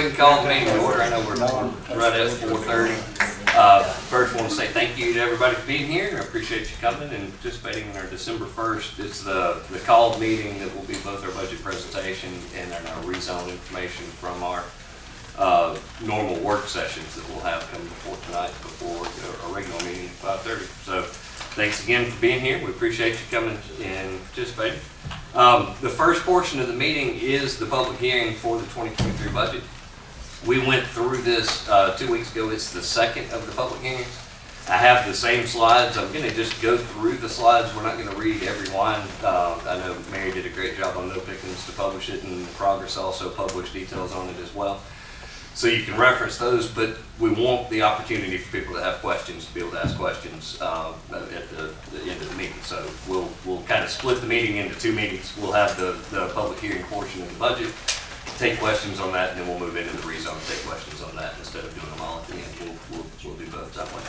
ahead and call the meeting to order. I know we're right at 4:30. First, I want to say thank you to everybody for being here. I appreciate you coming and participating in our December 1st. It's the called meeting that will be both our budget presentation and our rezone information from our normal work sessions that we'll have come before tonight, before our regular meeting at 5:30. So thanks again for being here. We appreciate you coming and participating. The first portion of the meeting is the public hearing for the 2023 budget. We went through this 2 weeks ago. It's the second of the public hearings. I have the same slides. I'm going to just go through the slides. We're not going to read every line. I know Mary did a great job on Pickens to publish it, and Progress also published details on it as well. So you can reference those, but we want the opportunity for people to have questions, to be able to ask questions at the end of the meeting. So we'll kind of split the meeting into two meetings. We'll have the public hearing portion of the budget, take questions on that, and then we'll move into the rezone, take questions on that instead of doing them all at the end. We'll do both that way.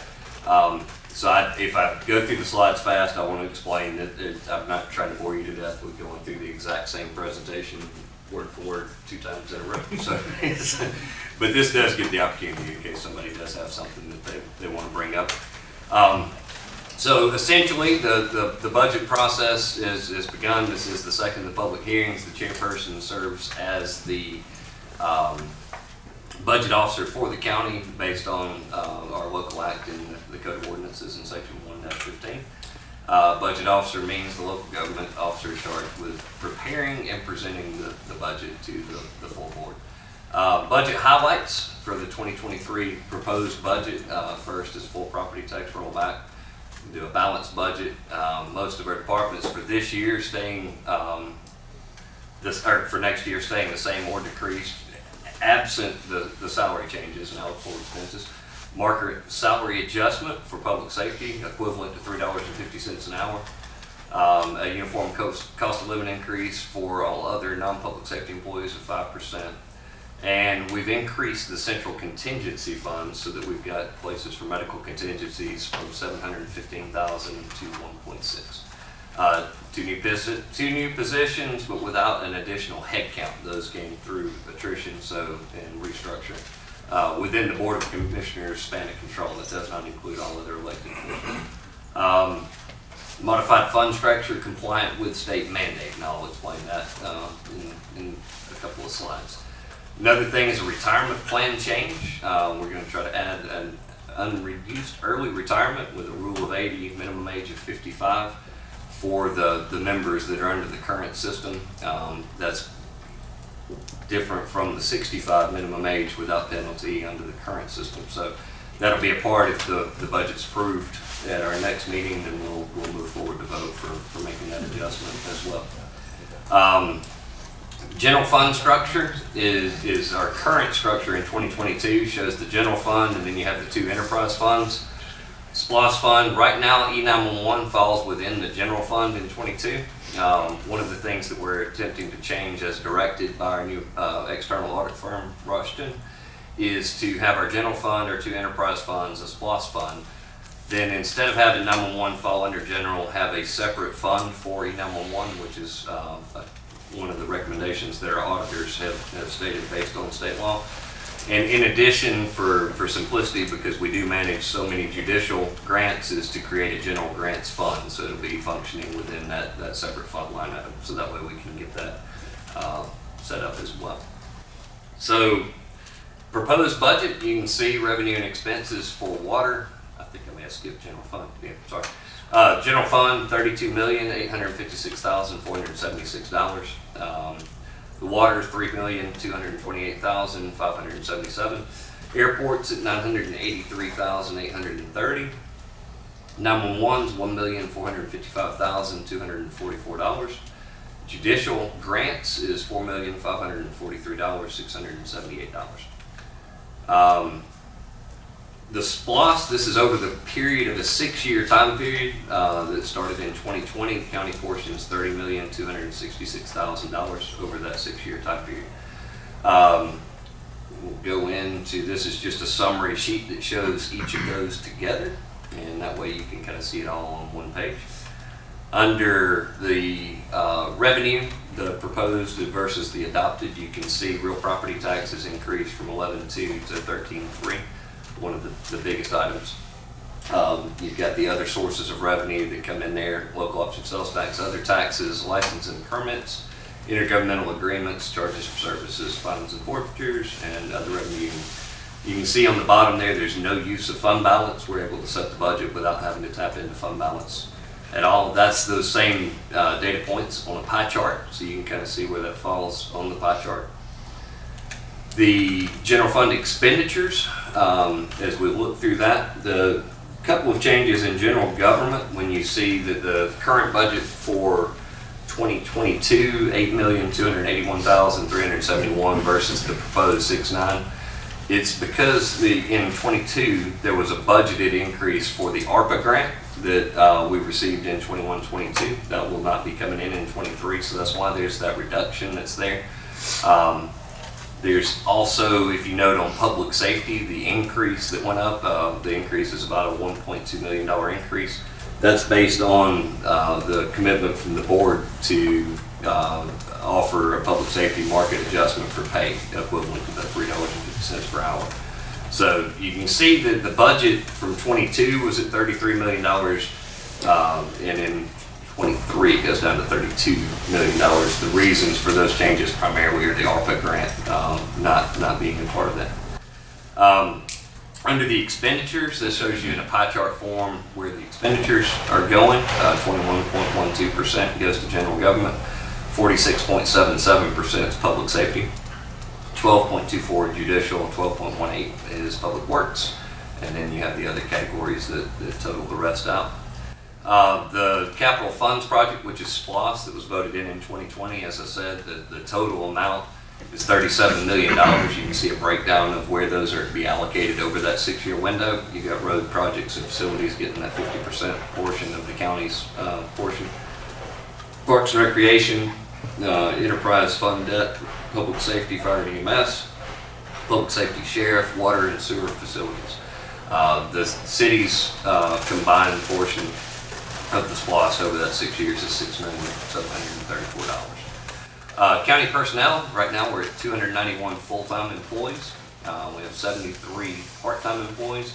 So if I go through the slides fast, I want to explain that I'm not trying to bore you to death with going through the exact same presentation word for word 2 times in a row. So, but this does give the opportunity in case somebody does have something that they want to bring up. So essentially, the budget process is begun. This is the second of the public hearings. The chairperson serves as the budget officer for the county based on our local act and the code of ordinances in section 1-15. Budget officer means the local government officer charged with preparing and presenting the budget to the full board. Budget highlights for the 2023 proposed budget. First is full property tax rollback. We do a balanced budget. Most of our departments for this year staying for next year staying the same or decreased, absent the salary changes and eligible expenses. Market salary adjustment for public safety, equivalent to $3.50 an hour. A uniform cost of living increase for all other non-public safety employees of 5%. And we've increased the central contingency funds so that we've got places for medical contingencies from $715,000 to $1.6. Two new positions, but without an additional headcount. Those came through attrition and restructuring. Within the Board of Commissioners span of control, that does not include all other elected officials. Modified fund structure compliant with state mandate, and I'll explain that in a couple of slides. Another thing is a retirement plan change. We're going to try to add an unreduced early retirement with a rule of 80, minimum age of 55 for the members that are under the current system. That's different from the 65 minimum age without penalty under the current system. So that'll be a part if the budget's approved at our next meeting, then we'll move forward to vote for making that adjustment as well. General fund structure is our current structure in 2022, shows the general fund, and then you have the 2 enterprise funds. SPLOST fund, right now E911 falls within the general fund in 22. One of the things that we're attempting to change as directed by our new external audit firm, Rushton, is to have our general fund, our 2 enterprise funds, a SPLOST fund. Then instead of having 911 fall under general, have a separate fund for E911, which is one of the recommendations that our auditors have stated based on state law. And in addition, for simplicity, because we do manage so many judicial grants, is to create a general grants fund. So it'll be functioning within that separate fund line item. So that way we can get that set up as well. So proposed budget, you can see revenue and expenses for water. I think I may have skipped general fund. Yeah, sorry. General fund, $32,856,476. The water is $3,228,577. Airports at $983,830. 911's $1,455,244. Judicial grants is $4,543,678. The SPLOST, this is over the period of a 6-year time period that started in 2020. The county portion is $30,266,000 over that 6-year time period. We'll go into, this is just a summary sheet that shows each of those together, and that way you can kind of see it all on one page. Under the revenue, the proposed versus the adopted, you can see real property taxes increased from 11.2 to 13.3, one of the biggest items. You've got the other sources of revenue that come in there: local option sales tax, other taxes, license and permits, intergovernmental agreements, charges for services, fines and forfeitures, and other revenue. You can see on the bottom there, there's no use of fund balance. We're able to set the budget without having to tap into fund balance at all. That's those same data points on a pie chart, so you can kind of see where that falls on the pie chart. The general fund expenditures, as we look through that, the couple of changes in general government, when you see that the current budget for 2022, $8,281,371 versus the proposed 6.9. It's because in 22 there was a budgeted increase for the ARPA grant that we received in 21-22. That will not be coming in 23, so that's why there's that reduction that's there. There's also, if you note on public safety, the increase that went up. The increase is about a $1.2 million increase. That's based on the commitment from the board to offer a public safety market adjustment for pay equivalent to the $3.50 per hour. So you can see that the budget from 22 was at $33 million, and in 23 it goes down to $32 million. The reasons for those changes primarily are the ARPA grant not being a part of that. Under the expenditures, this shows you in a pie chart form where the expenditures are going. 21.12% goes to general government, 46.77% is public safety, 12.24 judicial, 12.18 is public works, and then you have the other categories that total the rest out. The capital funds project, which is SPLOST, that was voted in 2020, as I said, the total amount is $37 million. You can see a breakdown of where those are to be allocated over that 6-year window. You got road projects and facilities getting that 50% portion of the county's portion. Parks and recreation, enterprise fund debt, public safety, fire and EMS, public safety, sheriff, water and sewer facilities. The city's combined portion of the SPLOST over that 6 years is $6,734,000. County personnel, right now we're at 291 full-time employees. We have 73 part-time employees.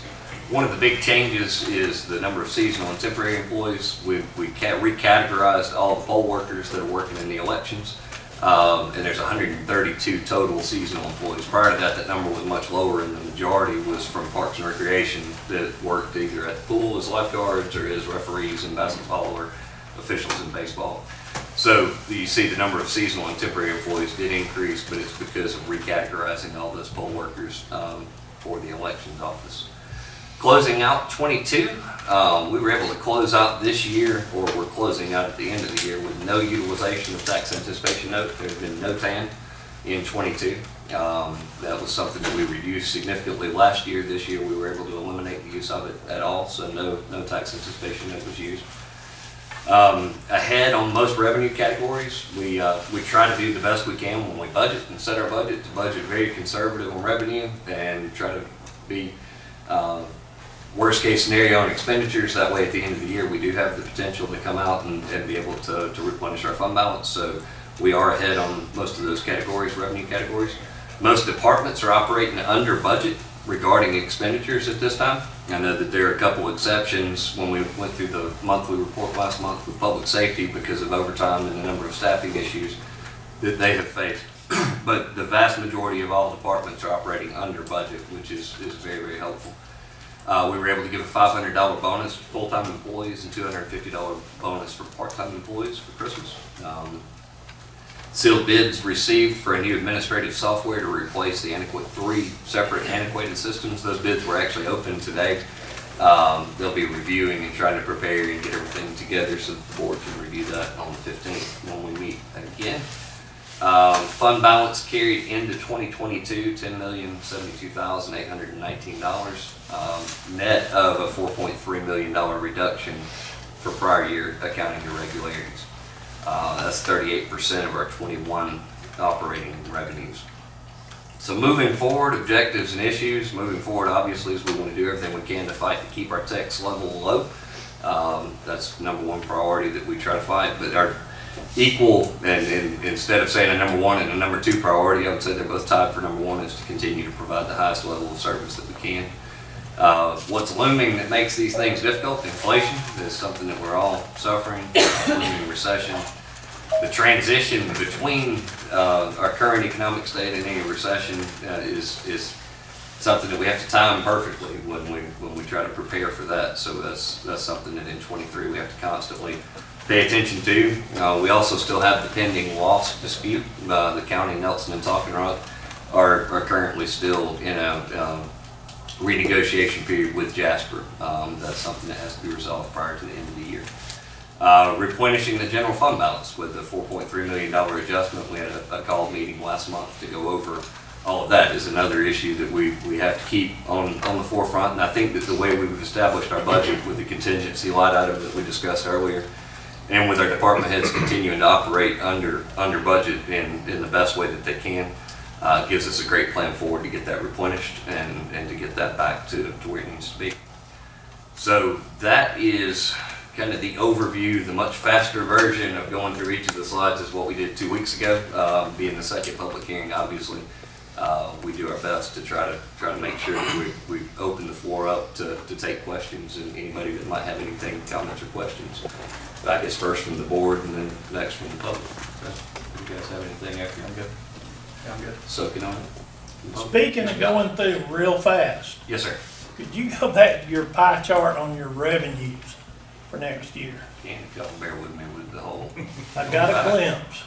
One of the big changes is the number of seasonal and temporary employees. We recategorized all the poll workers that are working in the elections, and there's 132 total seasonal employees. Prior to that, that number was much lower, and the majority was from Parks and Recreation that worked either at the pool as lifeguards or as referees in basketball or officials in baseball. So you see the number of seasonal and temporary employees did increase, but it's because of recategorizing all those poll workers for the elections office. Closing out 22, we were able to close out this year, or we're closing out at the end of the year, with no utilization of tax anticipation note. There's been no TAN in 22. That was something that we reduced significantly last year. This year we were able to eliminate the use of it at all, so no tax anticipation note was used. Ahead on most revenue categories, we try to do the best we can when we budget and set our budget, to budget very conservative on revenue and try to be worst case scenario on expenditures. That way at the end of the year we do have the potential to come out and be able to replenish our fund balance. So we are ahead on most of those categories, revenue categories. Most departments are operating under budget regarding expenditures at this time. I know that there are a couple exceptions when we went through the monthly report last month with public safety because of overtime and the number of staffing issues that they have faced. But the vast majority of all departments are operating under budget, which is very, very helpful. We were able to give a $500 bonus for full-time employees and $250 bonus for part-time employees for Christmas. Sealed bids received for a new administrative software to replace the antiquated 3 separate antiquated systems. Those bids were actually open today. They'll be reviewing and trying to prepare and get everything together so the board can review that on the 15th when we meet again. Fund balance carried into 2022, $10,072,819, net of a $4.3 million reduction for prior year accounting irregularities. That's 38% of our 21 operating revenues. So moving forward, objectives and issues. Moving forward, obviously, is we want to do everything we can to fight to keep our tax level low. That's number one priority that we try to fight. But equal, and instead of saying a number one and a number two priority, I would say they're both tied for number one, is to continue to provide the highest level of service that we can. What's looming that makes these things difficult? Inflation is something that we're all suffering. Looming recession. The transition between our current economic state and any recession is something that we have to time perfectly when we try to prepare for that. So that's something that in 23 we have to constantly pay attention to. We also still have the pending loss dispute. The county, Nelson and Talking Rock are currently still in a renegotiation period with Jasper. That's something that has to be resolved prior to the end of the year. Replenishing the general fund balance with the $4.3 million adjustment. We had a call meeting last month to go over all of that. Is another issue that we have to keep on the forefront. And I think that the way we've established our budget with the contingency line item that we discussed earlier, and with our department heads continuing to operate under budget in the best way that they can, gives us a great plan forward to get that replenished and to get that back to where it needs to be. So that is kind of the overview. The much faster version of going through each of the slides is what we did 2 weeks ago. Being the second public hearing, obviously, we do our best to try to make sure that we open the floor up to take questions, and anybody that might have anything, comments or questions. I guess first from the board and then next from the public. So, you guys have anything after? I'm good. I'm good. Soaking on it. Speaking of going through real fast, Yes, sir. could you go back to your pie chart on your revenues for next year? Can y'all bear with me with the whole I got a glimpse.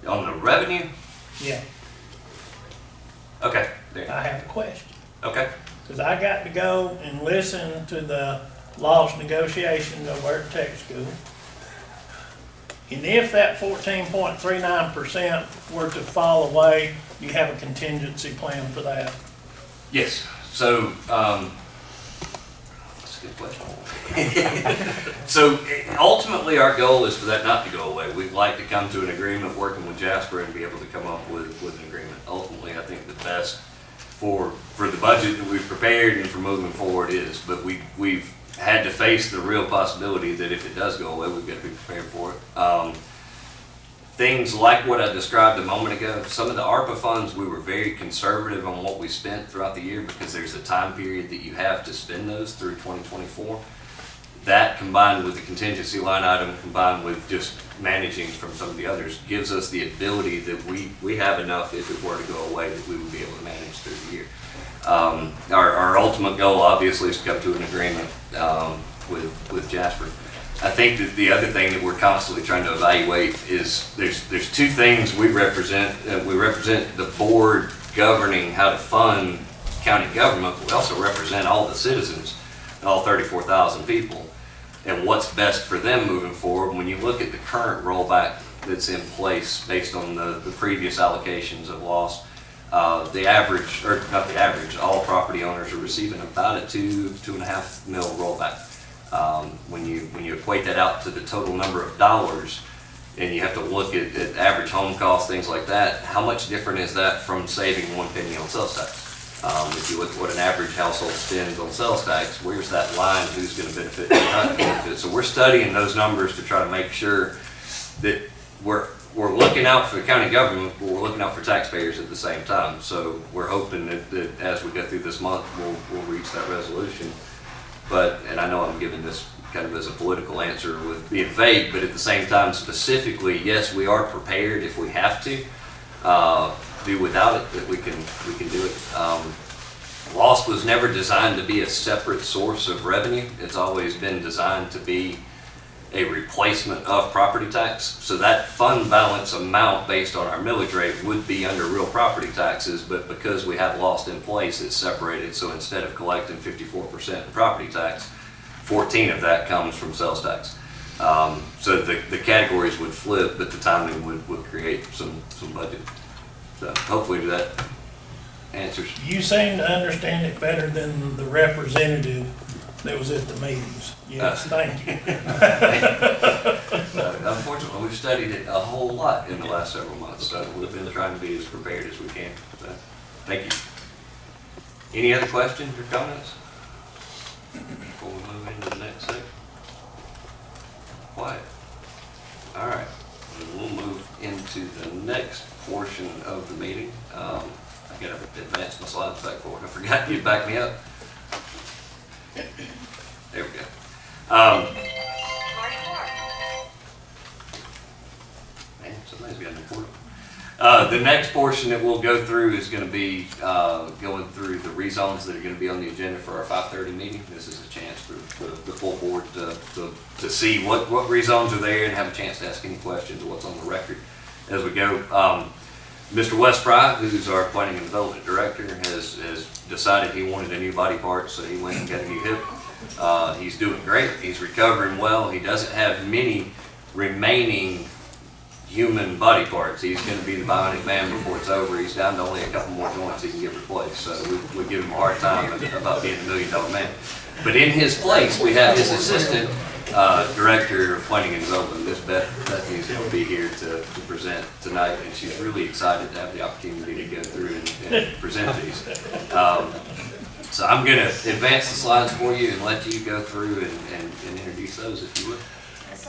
on the revenue? Yeah, Okay. There. I have a question. Okay. Because I got to go and listen to the loss negotiations over at tech school. And if that 14.39% were to fall away, you have a contingency plan for that? Yes. So, that's a good question. So ultimately, our goal is for that not to go away. We'd like to come to an agreement working with Jasper and be able to come up with an agreement. Ultimately, I think the best for the budget that we've prepared and for moving forward is, but we've had to face the real possibility that if it does go away, we've got to be prepared for it. Things like what I described a moment ago, some of the ARPA funds, we were very conservative on what we spent throughout the year because there's a time period that you have to spend those through 2024. That combined with the contingency line item, combined with just managing from some of the others, gives us the ability that we have enough if it were to go away that we would be able to manage through the year. Our ultimate goal obviously is to come to an agreement with Jasper. I think that the other thing that we're constantly trying to evaluate is there's two things we represent. We represent the board governing how to fund county government. We also represent all the citizens, all 34,000 people, and what's best for them moving forward. When you look at the current rollback that's in place based on the previous allocations of loss, the average, or not the average, all property owners are receiving about a 2.5 mil rollback. When you equate that out to the total number of dollars, and you have to look at average home costs, things like that, how much different is that from saving 1 penny on sales tax? If you look at what an average household spends on sales tax, where's that line? Who's going to benefit? Who's not going to benefit? So we're studying those numbers to try to make sure that we're looking out for the county government, but we're looking out for taxpayers at the same time. So we're hoping that as we go through this month, we'll reach that resolution. But, and I know I'm giving this kind of as a political answer with being vague, but at the same time, specifically, yes, we are prepared if we have to do without it, that we can do it. Loss was never designed to be a separate source of revenue. It's always been designed to be a replacement of property tax. So that fund balance amount based on our millage rate would be under real property taxes, but because we have loss in place, it's separated. So instead of collecting 54% in property tax, 14 of that comes from sales tax. So the categories would flip, but the timing would create some budget. So hopefully that answers. You seem to understand it better than the representative that was at the meetings. Yes, thank you. Unfortunately, we've studied it a whole lot in the last several months, so we've been trying to be as prepared as we can. So, thank you. Any other questions or comments before we move into the next section? Quiet. All right. next portion of the meeting, I gotta advance my slides back forward. I forgot you'd back me up. There we go. Man, somebody's got an important. The next portion that we'll go through is going to be going through the rezones that are going to be on the agenda for our 5:30 meeting. This is a chance for the full board to see what rezones are there and have a chance to ask any questions or what's on the record as we go. Mr. Wes Fry, who's our planning and development director, has decided he wanted a new body part, so he went and got a new hip. He's doing great. He's recovering well. He doesn't have many remaining human body parts. He's going to be the bionic man before it's over. He's down to only a couple more joints he can get replaced. So we give him a hard time about being $1 million man. But in his place, we have his assistant director of planning and development, Ms. Bethany's going to be here to present tonight, and she's really excited to have the opportunity to go through and present these. So I'm going to advance the slides for you and let you go through and introduce those if you would. Yes,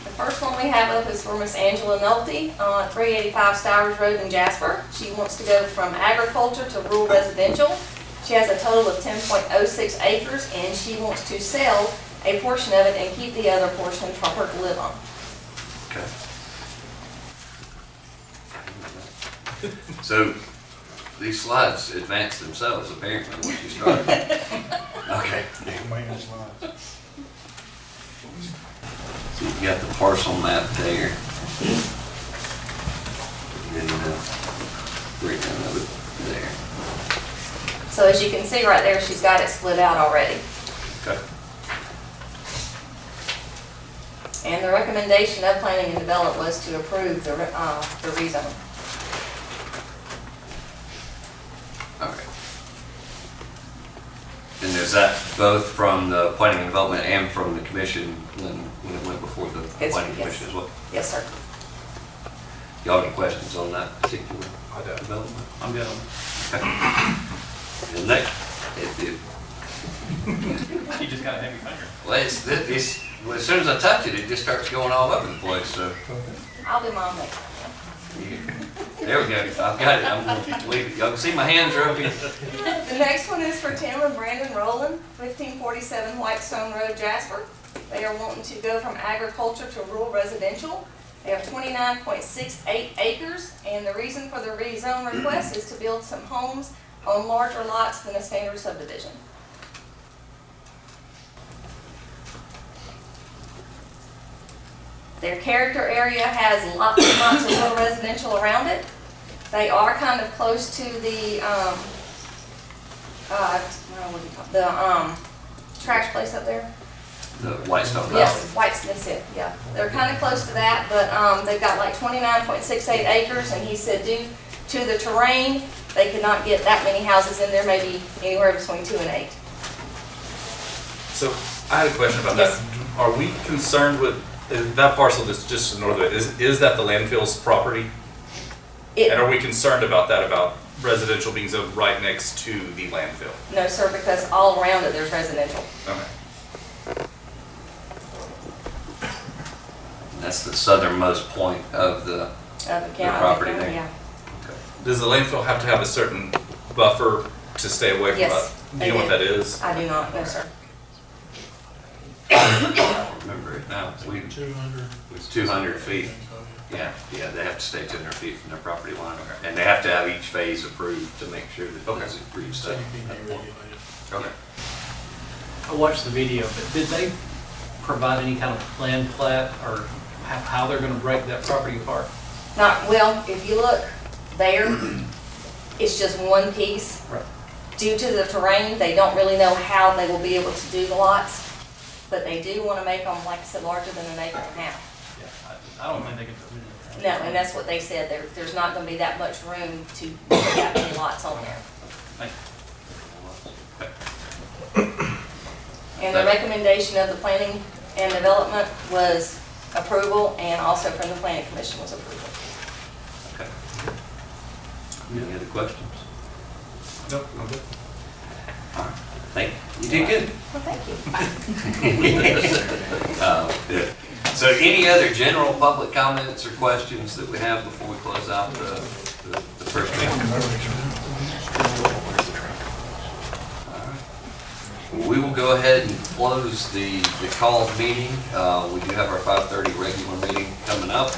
the first one we have up is for Miss Angela Nolte on 385 Stivers Road in Jasper. She wants to go from agriculture to rural residential. She has a total of 10.06 acres and she wants to sell a portion of it and keep the other portion for her to live on. Okay. So these slides advance themselves apparently once you start. Okay. So you've got the parcel map there. And breakdown of it there. So as you can see right there, she's got it split out already. Okay. And the recommendation of planning and development was to approve the rezone. Okay. And is that both from the planning and development and from the commission when it went before the planning commission as well? Yes, sir. Y'all have any questions on that particular development? I'm good on Okay. And next, it. You just got a heavy finger. well, as soon as I touch it, it just starts going all over the place. So I'll do my own thing. there we go. I've got it. I'm going to leave it. Y'all can see my hands are up here. The next one is for Tim and Brandon Roland, 1547 Whitestone Road, Jasper. They are wanting to go from agriculture to rural residential. They have 29.68 acres, and the reason for the rezone request is to build some homes on larger lots than a standard subdivision. Their character area has lots and lots of rural residential around it. They are kind of close to the trash place up there. The Whitestone Road. Yes, that's it, yeah. They're kind of close to that, but they've got like 29.68 acres, and he said due to the terrain, they could not get that many houses in there, maybe anywhere between 2 and 8. So I had a question about Yes. that. Are we concerned with that parcel that's just north of it? Is that the landfill's property? And are we concerned about that, about residential being zoned right next to the landfill? No, sir, because all around it, there's residential. Okay. That's the southernmost point of the property there. Yeah. Okay. Does the landfill have to have a certain buffer to stay away from Yes, that? Do you know what that is? I do not, no, sir. I don't remember it now. It's 200. 200 feet. Yeah, they have to stay 200 feet from their property line. And they have to have each phase approved to make sure that it's approved stuff. Okay. I watched the video, but did they provide any kind of plan plat or how they're gonna break that property apart? Not, well, if you look there, it's just one piece. Right. Due to the terrain, they don't really know how they will be able to do the lots, but they do want to make them, like I said, larger than 1.5 acres. Yeah, I don't think they can. No, and that's what they said, there's not going to be that much room to put that many lots on there. Thank you. And the recommendation of the planning and development was approval, and also from the planning commission was approval. Okay. Any other questions? Nope, I'm good. All right. You did good. Well, thank you. Good. So any other general public comments or questions that we have before we close out the first meeting? All right. Well, we will go ahead and close the called meeting. We do have our 5:30 regular meeting coming up.